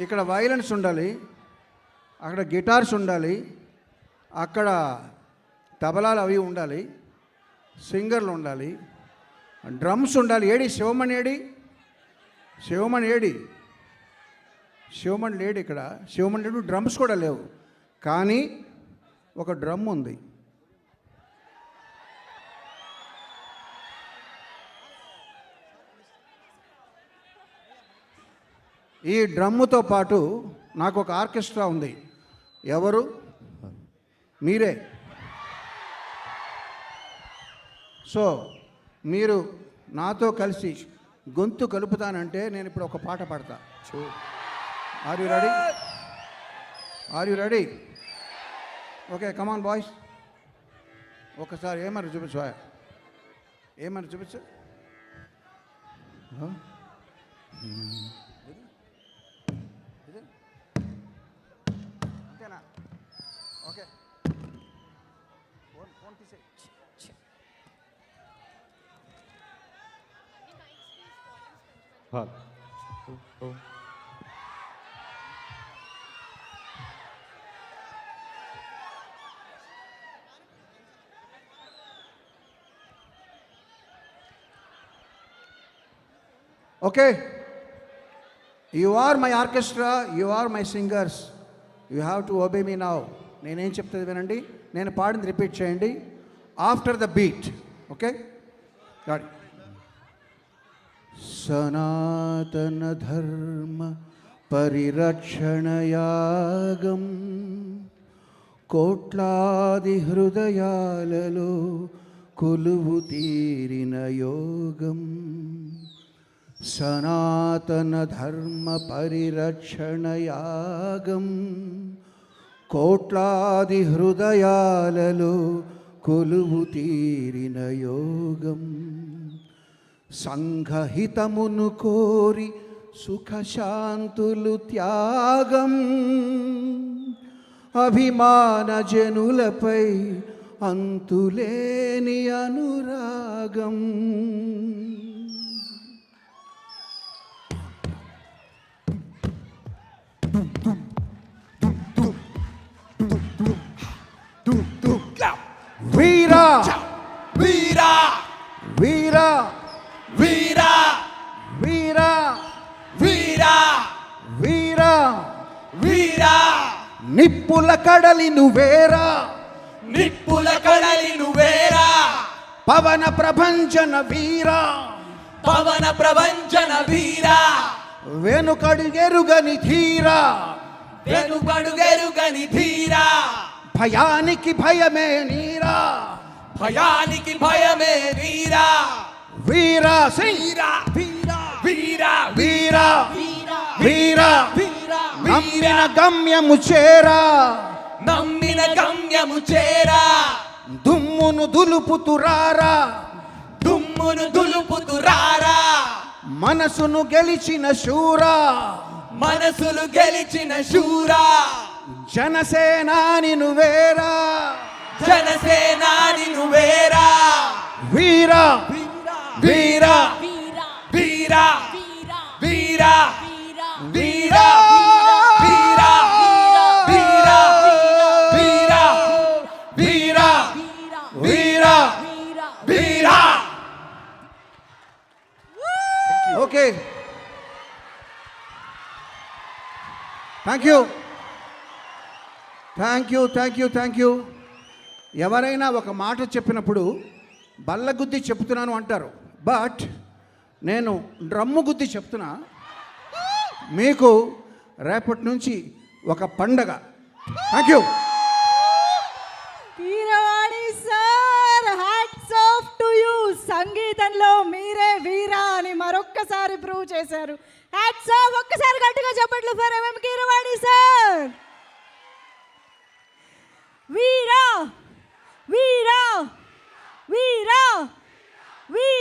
ఇక్కడ వైలెన్స్ ఉండాలి, అక్కడ గిటార్స్ ఉండాలి, అక్కడ తబలాలు అవి ఉండాలి, సింగర్లు ఉండాలి, డ్రమ్స్ ఉండాలి. ఏడి శివమణి? శివమణి లేడు ఇక్కడ. శివమణి లేడు, డ్రమ్స్ కూడా లేవు. కానీ ఒక డ్రమ్ ఉంది. ఈ డ్రమ్ముతో పాటు నాకు ఒక ఆర్కెస్ట్రా ఉంది. ఎవరు? మీరే. సో మీరు నాతో కలిసి గొంతు కలుపుతానంటే నేను ఇప్పుడు ఒక పాట పాడతా. Are you ready? Okay, come on boys. ఒకసారి ఏమని చూపించు, అంతేనా? ఓకే, ఫోన్ తీసే. Okay, you are my orchestra, you are my singers, you have to obey me now. నేనేం చెప్తుంది వినండి, నేను పాడింది రిపీట్ చేయండి ఆఫ్టర్ ద బీట్. ఓకే, గాడి. సనాతన ధర్మ పరిరక్షణ యాగం కోట్లాది హృదయాలలో కొలువు తీరిన యోగం. సనాతన ధర్మ పరిరక్షణ యాగం కోట్లాది హృదయాలలో కొలువు తీరిన యోగం. సంఘహితమును కోరి సుఖశాంతులు త్యాగం. అభిమాన జనులపై అంతులేని అనురాగం. వీరా వీరా వీరా వీరా వీరా వీరా వీరా వీరా నిప్పుల కడలి నువ్వేరా, నిప్పుల కడలి నువ్వేరా, పవన ప్రభంజన వీరా, పవన ప్రభంజన వీరా, వెనుకడుగెరుగని ధీరా, వెనుకడుగెరుగని ధీరా, భయానికి భయమే నీరా, భయానికి భయమే వీరా, వీరా సింగ్ వీరా వీరా వీరా వీరా వీరా నమ్మిన గమ్యము చేరా, నమ్మిన గమ్యము చేరా, దుమ్మును దులుపుతురారా, దుమ్మును దులుపుతురారా, మనసును గెలిచిన శూరా, మనసులు గెలిచిన శూరా, జనసేనాని నువ్వేరా, జనసేనాని నువ్వేరా, వీరా వీరా వీరా వీరా వీరా వీరా వీరా వీరా వీరా వీరా వీరా. Okay, thank you thank you thank you thank you. ఎవరైనా ఒక మాట చెప్పినప్పుడు బల్లగుద్ది చెప్తున్నాను అంటారు, బట్ నేను డ్రమ్ము గుద్ది చెప్తున్నా. మీకు రేపటి నుంచి ఒక పండగ. Thank you. Keeravani sir, hats off to you. సంగీతంలో మీరే వీరా అని మరొక్కసారి ప్రూవ్ చేశారు. Hats off. ఒక్కసారి గట్టిగా చెప్పట్లు ఫర్ ఎంఎం కీరవాణి సార్.